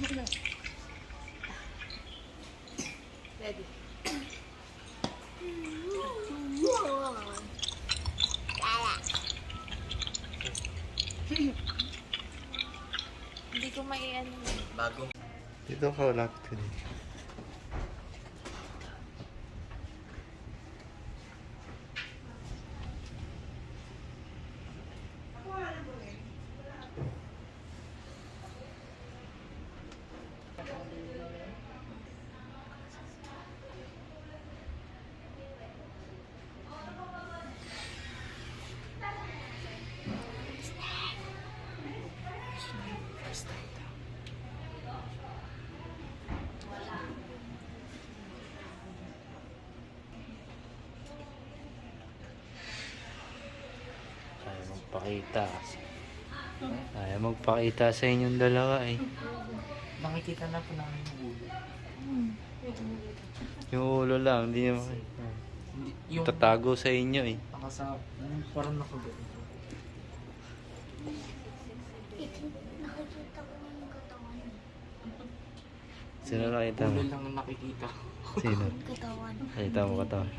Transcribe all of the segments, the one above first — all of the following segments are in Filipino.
Ready. Hindi ko maiano. Bagong. Dito ka, lapit ka dito. Ayaw magpakita sa inyong dalawa eh. Nakikita na po namin yung ulo. Yung ulo lang, hindi naman. Yung Tatago sa inyo eh. nakasa, parang nakagano. Nakikita ko na yung katawan. Sino nakita mo? Ulo lang ang nakikita. Sino? Katawan. Nakita mo katawan.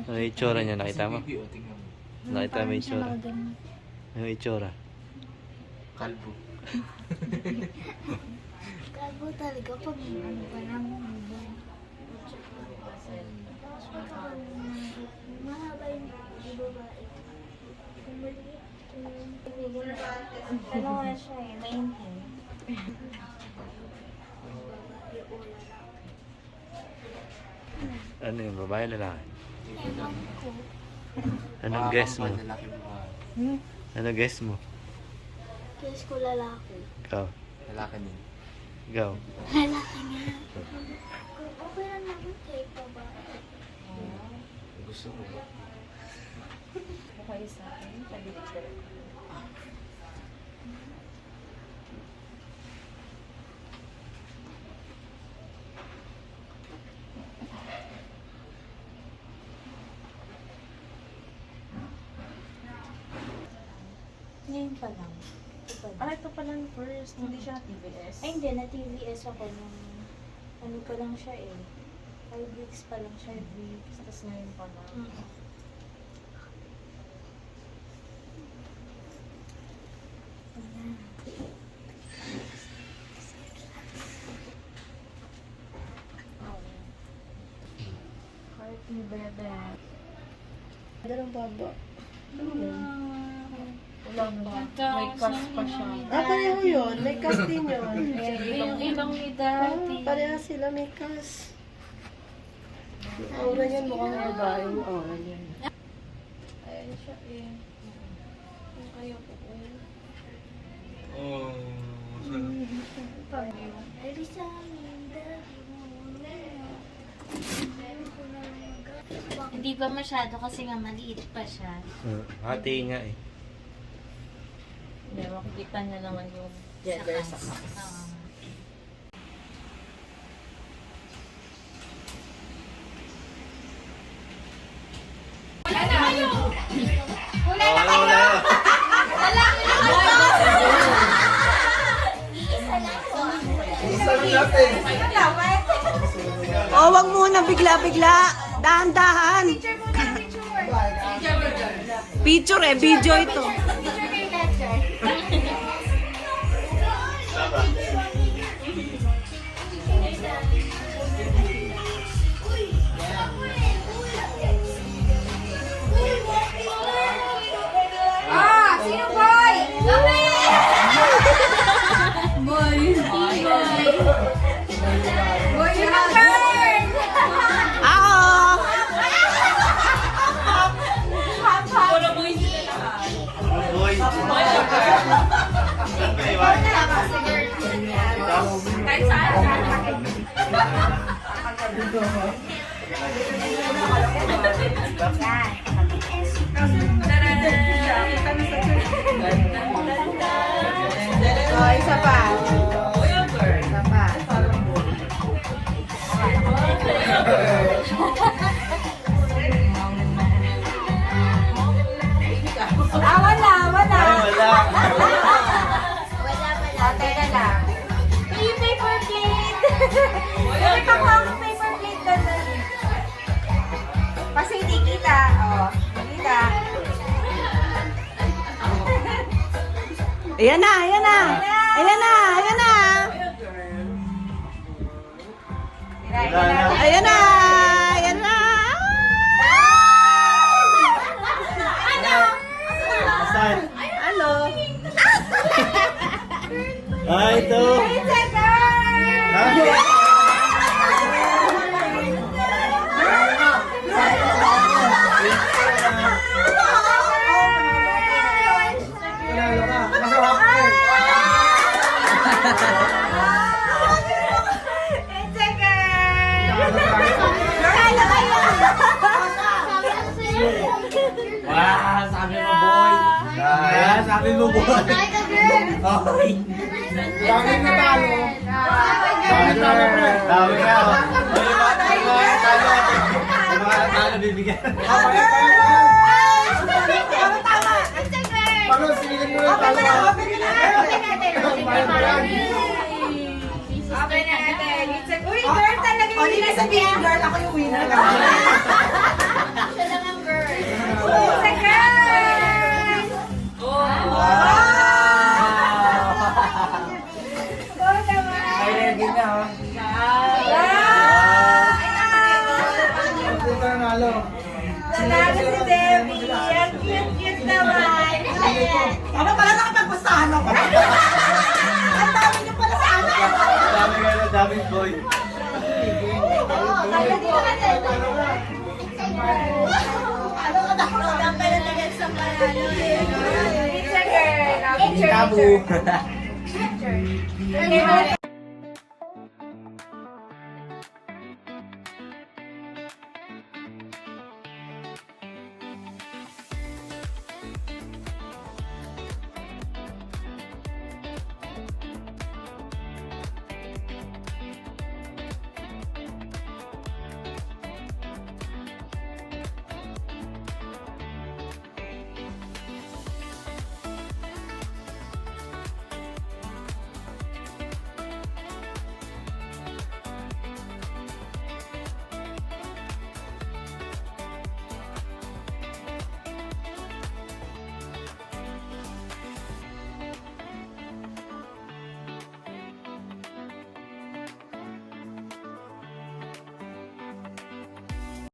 Ano yung itsura niya? Nakita mo? Si Bibi, o, tingnan mo. Nakita mo yung itsura? Nakaganyan. Ano yung itsura? Kalbo. Gago talaga pag ano pa lang buwan. Tapos pagka mahaba yung babae. Kung maliit, ano nga siya eh, 90. Babae o lalaki. Ano yung babae lalaki? Ewan ko. Anong guess mo? Lalaki babae. Ano guess mo? Guess ko lalaki. Ikaw. Lalaki din. Ikaw. Lalaki nga. Okay lang naman kahit babae. Gusto mo. Okay sa akin. Palitter. Ngayon pa lang. Ito pa lang first. Hindi siya TVS. Ay, hindi. Na-TVS ako nung ano pa lang siya eh. 5 weeks pa lang siya. 5 weeks. Tapos ngayon pa lang. Heart ni Bebe. Dalawang baba. Wala ba? May cast pa siya. Pareho yun. May cast din yun. Yung ibang ni dati. Pareho sila may cast. Aura yan, mukhang babae yung aura yan. Ayun siya eh. Yung kayo po. Oh. Ay, sa amin, dati mo. Hindi pa masyado kasi nga maliit pa siya. Hati nga eh. Hindi, makikita niya naman yung gender sa Oo. Oh, wag muna bigla-bigla. Dahan-dahan. Picture eh, video ito. Oh, isa pa. Isa pa. Wala. Wala. Wala. Teka lang. Ayan na, ayan na. Ayan na, ayan na. Ayan na, ayan na. Asan? Ano? Ah, ito. Ha? Wow, sabi mo boy. Ah, sabi mo boy. Okay. Dami na talo. Dami na. Dami na. Yung mga talo bibigyan. Palo, sinigin mo yung talo. Okay na natin. Uy, girl talaga O, di na sabihin, girl, ako yung winner. Siya lang ang girl. It's a girl! Oh, naman. Ay, ready na ha. Punta na nalo. Nanalo si Debbie. Ang cute-cute naman. Ano pala nakapagpustahan ako? Ang dami niyo pala sa akin. Dami ka na, daming boy. It's a girl. Tabu. Picture.